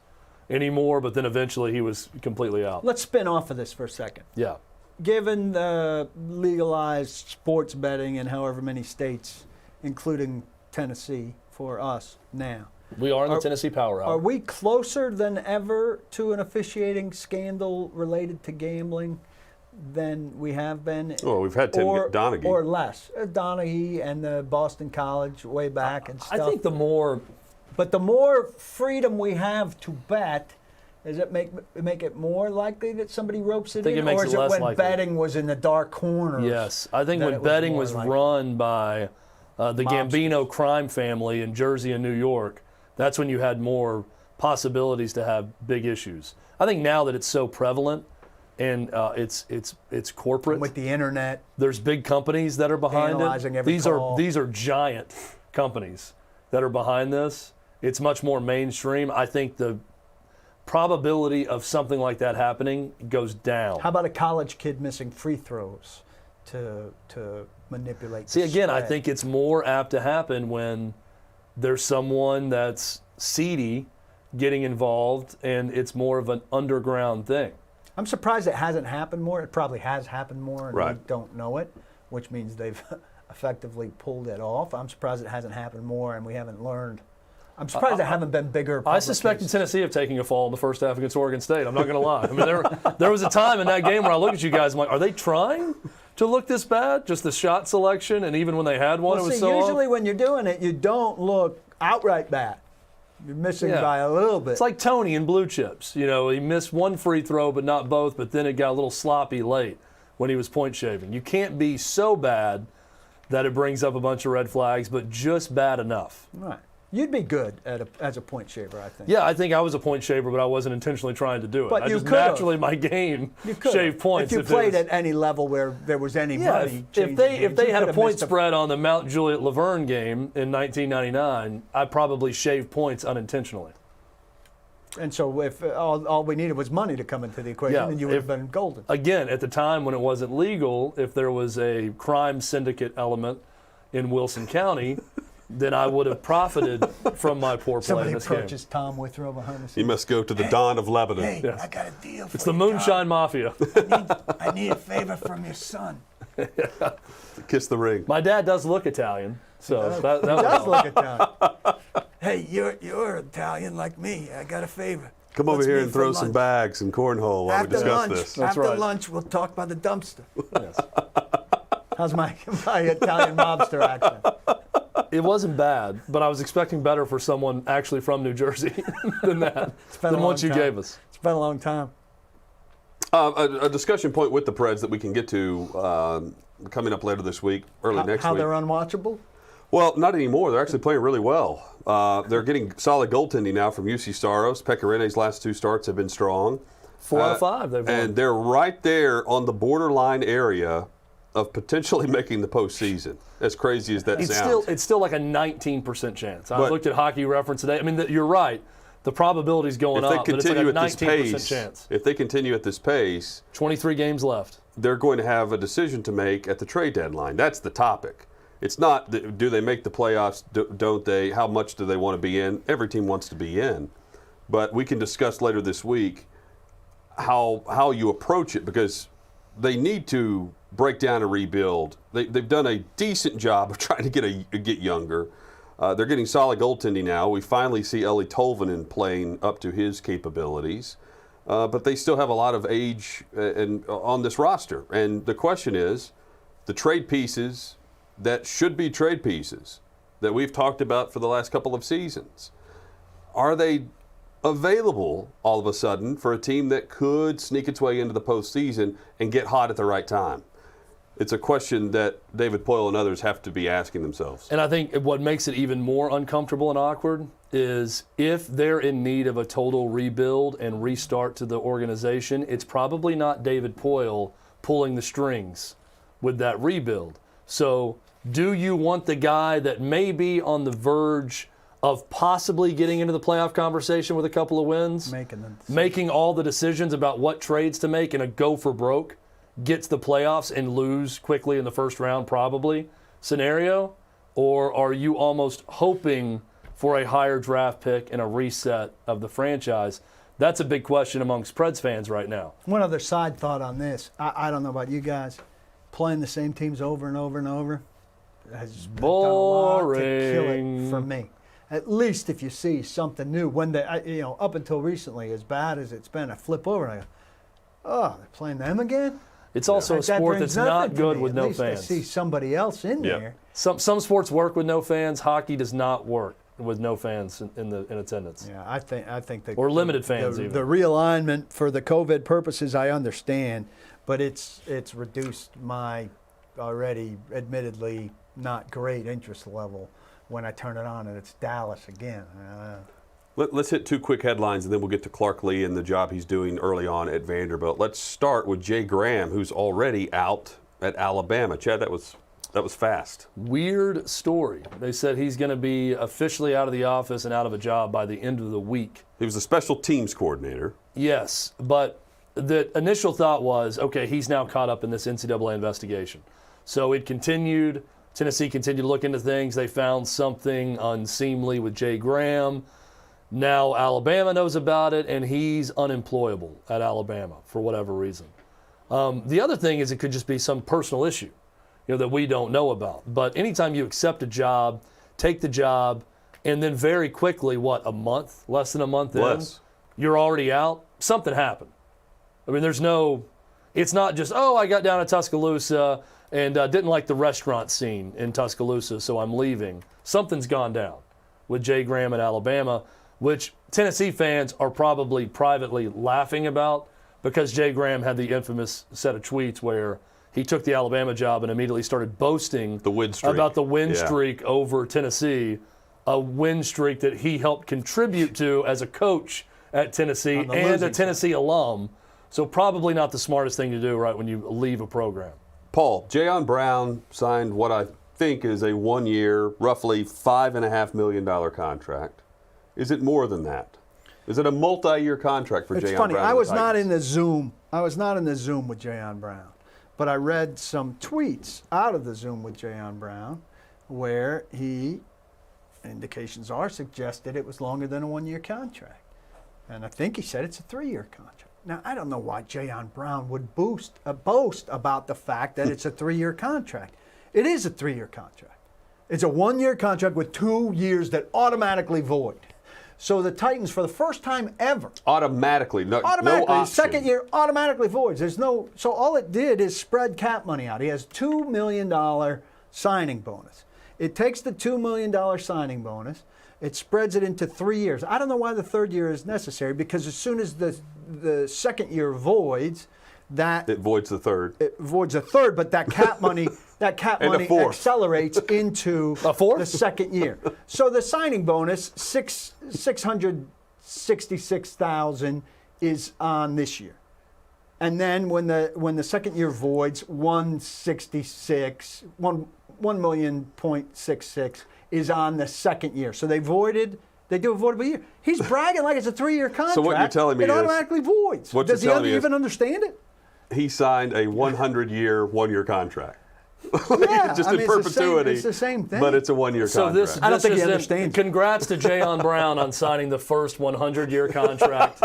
anymore, but then eventually he was completely out. Let's spin off of this for a second. Yeah. Given the legalized sports betting in however many states, including Tennessee for us now. We are in the Tennessee Power Hour. Are we closer than ever to an officiating scandal related to gambling than we have been? Well, we've had Tim Donaghy. Or less. Donaghy and the Boston College way back and stuff. I think the more freedom we have to bet, does it make it more likely that somebody ropes it in? Or is it when likely. Betting was in the dark corners? Yes. I think when betting was run by the Gambino crime family in Jersey and New York, that's when you had more possibilities to have big issues. I think now that it's so prevalent, and it's corporate. And with the internet, there's big companies that are behind analyzing it. Every call. These are giant companies that are behind this. It's much more mainstream. I think the probability of something like that happening goes down. How about a college kid missing free throws to manipulate? See, again, spread? I think it's more apt to happen when there's someone that's seedy getting involved, and it's more of an underground thing. I'm surprised it hasn't happened more. It probably has happened more, and right. we don't know it, which means they've effectively pulled it off. I'm surprised it hasn't happened more, and we haven't learned. I'm surprised there haven't been bigger. I suspected Tennessee of taking a fall in the first half against Oregon State. I'm not going to lie. I mean, there was a time in that game where I looked at you guys, I'm like, are they trying to look this bad? Just the shot selection, and even when they had one, it was so usually off. When you're doing it, you don't look outright bad. You're missing by a little bit. It's like Tony in Blue Chips. You know, he missed one free throw, but not both, but then it got a little sloppy late when he was point shaving. You can't be so bad that it brings up a bunch of red flags, but just bad enough. Right. You'd be good as a point shaver, I think. Yeah, I think I was a point shaver, but I wasn't intentionally trying to do it. But I you just could've. naturally, my game, shave points. If you played at any level where there was any money. If they had a point spread on the Mount Juliet Laverne game in 1999, I probably shaved points unintentionally. And so if all we needed was money to come into the equation, then you would have been golden. Again, at the time when it wasn't legal, if there was a crime syndicate element in Wilson County, then I would have profited from my poor play Somebody in this game. approaches Tom Withrow behind the scenes. You must go to the Don of Lebanon. Hey, Yes. I got a deal for It's the you, Moonshine Tom. Mafia. I need a favor from your son. Kiss the ring. My dad does look Italian, so that He would does help. look Italian. Hey, you're Italian like me. I got a favor. Come over Let's here meet and for throw some lunch. bags and cornhole while we discuss this. That's After right. lunch, we'll talk by the dumpster. Yes. How's my Italian mobster accent? It wasn't bad, but I was expecting better for someone actually from New Jersey than that, been a than long what you time. gave us. It's been a long time. A discussion point with the Preds that we can get to coming up later this week, early next How week. they're unwatchable? Well, not anymore. They're actually playing really well. They're getting solid goaltending now from UC Staros. Pecorene's last 2 starts have been strong. 4 out of 5 they've won. And they're right there on the borderline area of potentially making the postseason. As crazy as that sounds. It's still like a 19% chance. I But- looked at Hockey Reference today. I mean, you're right. The probability's going If they up, but it's like continue a at this 19% pace, chance. if they continue at this pace, 23 games left. they're going to have a decision to make at the trade deadline. That's the topic. It's not do they make the playoffs, don't they? How much do they want to be in? Every team wants to be in. But we can discuss later this week how you approach it, because they need to break down and rebuild. They've done a decent job of trying to get younger. They're getting solid goaltending now. We finally see Ellie Tolvanen playing up to his capabilities. But they still have a lot of age on this roster. And the question is, the trade pieces that should be trade pieces that we've talked about for the last couple of seasons, are they available all of a sudden for a team that could sneak its way into the postseason and get hot at the right time? It's a question that David Poyle and others have to be asking themselves. And I think what makes it even more uncomfortable and awkward is if they're in need of a total rebuild and restart to the organization, it's probably not David Poyle pulling the strings with that rebuild. So do you want the guy that may be on the verge of possibly getting into the playoff conversation with a couple of wins, making all the decisions about what trades to make in a go for broke, gets the playoffs and lose quickly in the first round probably scenario? Or are you almost hoping for a higher draft pick and a reset of the franchise? That's a big question amongst Preds fans right now. One other side thought on this. I don't know about you guys. Playing the same teams over and over and over has done a lot to kill it for me. At least if you see something new. When they, up until recently, as bad as it's been, I flip over and I go, oh, they're playing them again? It's also a sport that's not good with no fans. I see somebody else in there. Some sports work with no fans. Hockey does not work with no fans in attendance. Yeah, I think that or limited fans even. The realignment for the COVID purposes, I understand, but it's reduced my already admittedly not great interest level when I turn it on and it's Dallas again. Let's hit 2 quick headlines, and then we'll get to Clark Lee and the job he's doing early on at Vanderbilt. Let's start with Jay Graham, who's already out at Alabama. Chad, that was fast. Weird story. They said he's going to be officially out of the office and out of a job by the end of the week. He was a special teams coordinator. Yes, but the initial thought was, okay, he's now caught up in this NCAA investigation. So it continued. Tennessee continued to look into things. They found something unseemly with Jay Graham. Now Alabama knows about it, and he's unemployable at Alabama for whatever reason. The other thing is it could just be some personal issue, that we don't know about. But anytime you accept a job, take the job, and then very quickly, less than a month in, you're already out, something happened. I mean, it's not just, I got down to Tuscaloosa and didn't like the restaurant scene in Tuscaloosa, so I'm leaving. Something's gone down with Jay Graham at Alabama. which Tennessee fans are probably privately laughing about because Jay Graham had the infamous set of tweets where he took the Alabama job and immediately started boasting The win streak. about the win Yeah. streak over Tennessee, a win streak that he helped contribute to as a coach at Tennessee On the and a losing Tennessee alum. So probably not the smartest thing to do right when you leave a program. Paul, Jayon Brown signed what I think is a 1-year, roughly $5.5 million contract. Is it more than that? Is it a multi-year contract for Jayon Brown? It's funny. I and was the not Titans? in the Zoom. I was not in the Zoom with Jayon Brown, but I read some tweets out of the Zoom with Jayon Brown, where he, indications are, suggested it was longer than a 1-year contract, and I think he said it's a 3-year contract. Now I don't know why Jayon Brown would boast about the fact that it's a 3-year contract. It is a 3-year contract. It's a 1-year contract with 2 years that automatically void. So the Titans, for the first time ever, Automatically, no automatically, option. second year automatically voids. There's no, so all it did is spread cap money out. He has $2 million signing bonus. It takes the $2 million signing bonus, it spreads it into 3 years. I don't know why the third year is necessary, because as soon as the second year voids, It voids the third. it voids a third, but that cap money And a fourth. accelerates into A fourth? the second year. So the signing bonus, $666,000 is on this year. And then when the second year voids, 1.66 is on the second year. So they do a voidable year. He's bragging like it's a 3-year contract. So what you're telling me it is- automatically voids. what Does you're he telling me is- even understand it? He signed a 100-year, 1-year contract. Yeah, Just I in mean, perpetuity. It's the same thing. But it's a 1-year So contract. this, I don't this think he is it. understands. Congrats to Jayon Brown on signing the first 100-year contract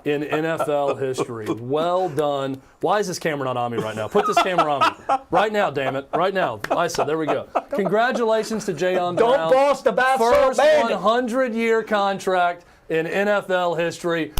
in NFL history. Well done. Why is this camera not on me right now? Put this camera on me. Right now, damn it. Right now. Isa, there we go. Congratulations to Jayon Brown. Don't boss the basketball First bandit. 100-year contract in NFL history.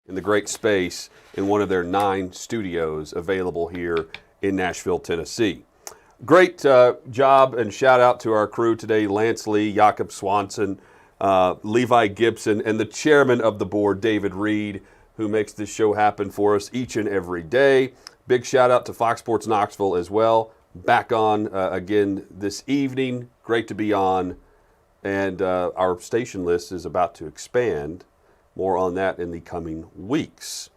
in the great space in one of their 9 studios available here in Nashville, Tennessee. Great job and shout out to our crew today, Lance Lee, Jakob Swanson, Levi Gibson, and the chairman of the board, David Reed, who makes this show happen for us each and every day. Big shout out to Fox Sports Knoxville as well. Back on again this evening. Great to be on. And our station list is about to expand. More on that in the coming weeks.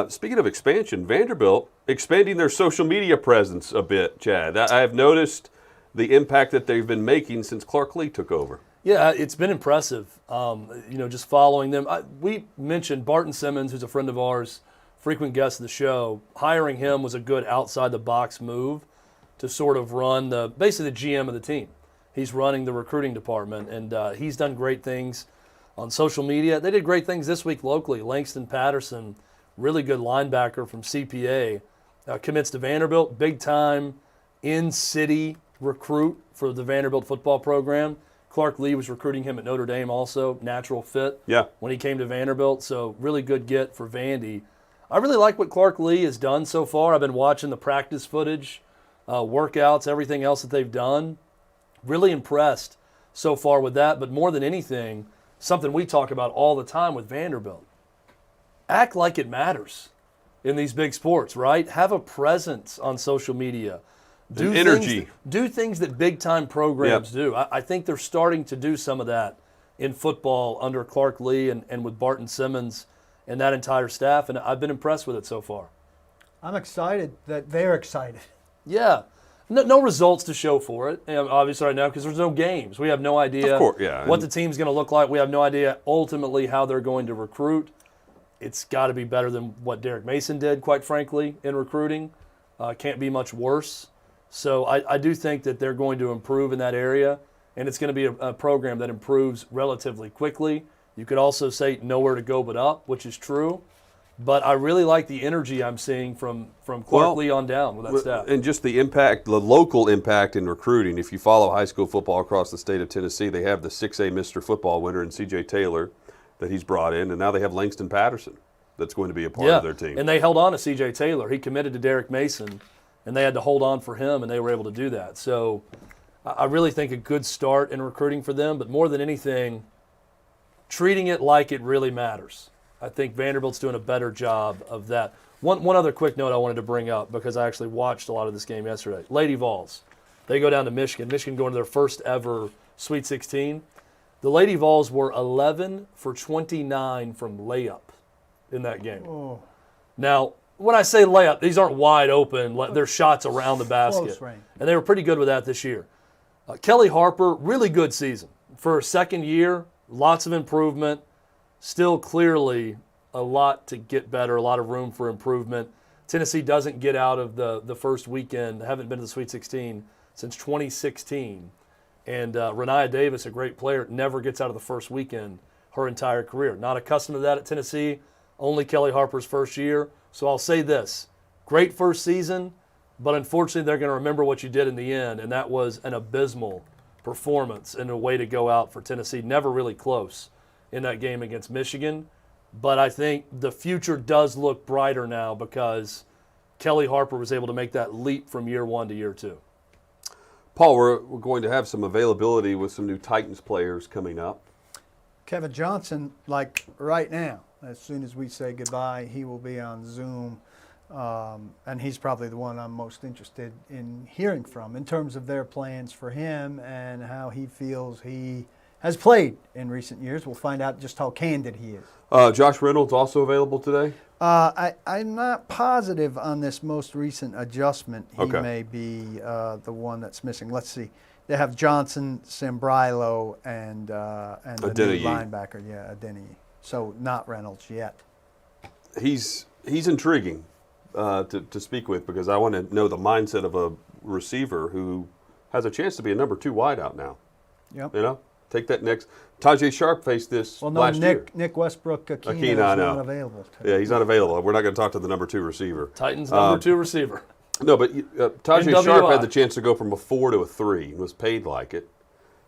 Speaking of expansion, Vanderbilt expanding their social media presence a bit, Chad. I have noticed the impact that they've been making since Clark Lee took over. Yeah, it's been impressive, just following them. We mentioned Barton Simmons, who's a friend of ours, frequent guest of the show. Hiring him was a good outside-the-box move to sort of run basically the GM of the team. He's running the recruiting department, and he's done great things on social media. They did great things this week locally. Langston Patterson, really good linebacker from CPA, commits to Vanderbilt, big-time in-city recruit for the Vanderbilt football program. Clark Lee was recruiting him at Notre Dame also, natural fit when he came to Vanderbilt, so really good get for Vandy. I really like what Clark Lee has done so far. I've been watching the practice footage, workouts, everything else that they've done. Really impressed so far with that, but more than anything, something we talk about all the time with Vanderbilt. Act like it matters in these big sports, right? Have a presence on social media. Do energy. Do things that big-time programs do. I think they're starting to do some of that in football under Clark Lee and with Barton Simmons and that entire staff, and I've been impressed with it so far. I'm excited that they're excited. Yeah. No results to show for it, obviously, right now, because there's no games. We have no idea what the team's going to look like. We have no idea, ultimately, how they're going to recruit. It's got to be better than what Derek Mason did, quite frankly, in recruiting. Can't be much worse. So I do think that they're going to improve in that area, and it's going to be a program that improves relatively quickly. You could also say nowhere to go but up, which is true. But I really like the energy I'm seeing from Clark Lee on down with that staff. And just the impact, the local impact in recruiting. If you follow high school football across the state of Tennessee, they have the 6A Mr. Football winner in C.J. Taylor that he's brought in, and now they have Langston Patterson that's going to be a part of their team. And they held on to C.J. Taylor. He committed to Derek Mason, and they had to hold on for him, and they were able to do that. So I really think a good start in recruiting for them, but more than anything, treating it like it really matters. I think Vanderbilt's doing a better job of that. One other quick note I wanted to bring up, because I actually watched a lot of this game yesterday. Lady Vols, they go down to Michigan. Michigan going to their first ever Sweet 16. The Lady Vols were 11 for 29 from layup in that game. Oh. Now, when I say layup, these aren't wide open. They're shots around the basket. Close range. And they were pretty good with that this year. Kelly Harper, really good season. For her second year, lots of improvement. Still clearly a lot to get better, a lot of room for improvement. Tennessee doesn't get out of the first weekend, haven't been to the Sweet 16 since 2016. And Renia Davis, a great player, never gets out of the first weekend her entire career. Not accustomed to that at Tennessee, only Kelly Harper's first year. So I'll say this, great first season, but unfortunately they're going to remember what you did in the end, and that was an abysmal performance and a way to go out for Tennessee. Never really close in that game against Michigan. But I think the future does look brighter now because Kelly Harper was able to make that leap from year one to year two. Paul, we're going to have some availability with some new Titans players coming up. Kevin Johnson, like right now, as soon as we say goodbye, he will be on Zoom. And he's probably the one I'm most interested in hearing from in terms of their plans for him and how he feels he has played in recent years. We'll find out just how candid he is. Josh Reynolds also available today? I'm not positive on this most recent adjustment. He may be the one that's missing. Let's see. They have Johnson, Sambrilo, and the new linebacker, Adeniyi. So not Reynolds yet. He's intriguing to speak with because I want to know the mindset of a receiver who has a chance to be a number 2 wideout now. Yep. You know? Take that next. Tajay Sharp faced this last year. Nick Westbrook-Akina is not available. Yeah, he's not available. We're not going to talk to the number 2 receiver. Titans number 2 receiver. No, but Tajay Sharp had the chance to go from a 4 to a 3 and was paid like it.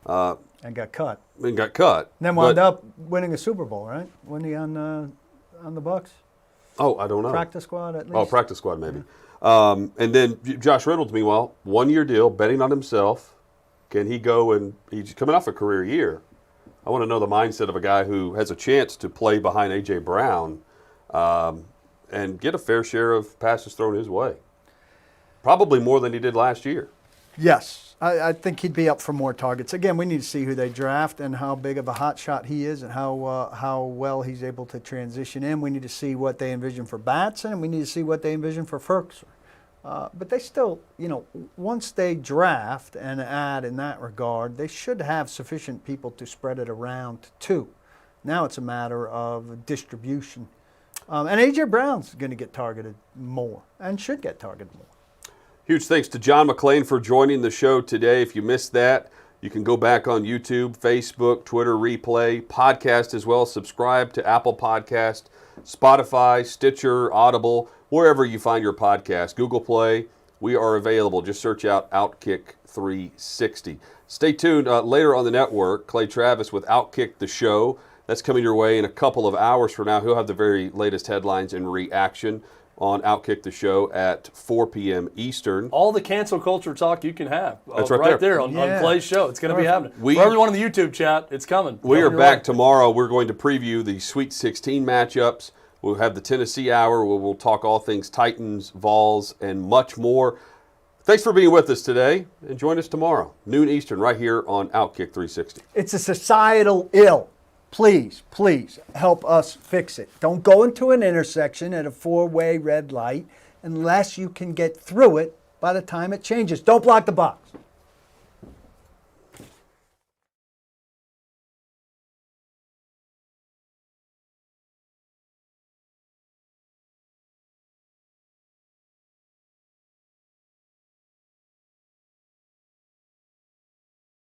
And got cut. And got cut. And then wound up winning a Super Bowl, right? Wasn't he on on the Bucks? Oh, I don't know. Practice squad at least. Oh, practice squad maybe. And then Josh Reynolds, meanwhile, 1-year deal, betting on himself. Can he go and he's coming off a career year? I want to know the mindset of a guy who has a chance to play behind A.J. Brown and get a fair share of passes thrown his way. Probably more than he did last year. Yes. I think he'd be up for more targets. Again, we need to see who they draft and how big of a hot shot he is and how well he's able to transition in. We need to see what they envision for Batson, and we need to see what they envision for Ferguson. But they still, once they draft and add in that regard, they should have sufficient people to spread it around to. Now it's a matter of distribution. And A.J. Brown's going to get targeted more and should get targeted more. Huge thanks to John McClain for joining the show today. If you missed that, you can go back on YouTube, Facebook, Twitter, replay, podcast as well. Subscribe to Apple Podcast, Spotify, Stitcher, Audible, wherever you find your podcast. Google Play, we are available. Just search out OutKick 360. Stay tuned. Later on the network, Clay Travis with OutKick the Show. That's coming your way in a couple of hours from now. He'll have the very latest headlines and reaction on OutKick the Show at 4 p.m. Eastern. All the cancel culture talk you can have. That's right there. On Clay's show. It's going to be happening. For everyone in the YouTube chat, it's coming. We are back tomorrow. We're going to preview the Sweet 16 matchups. We'll have the Tennessee Hour where we'll talk all things Titans, Vols, and much more. Thanks for being with us today, and join us tomorrow, noon Eastern, right here on OutKick 360. It's a societal ill. Please, please help us fix it. Don't go into an intersection at a 4-way red light unless you can get through it by the time it changes. Don't block the box.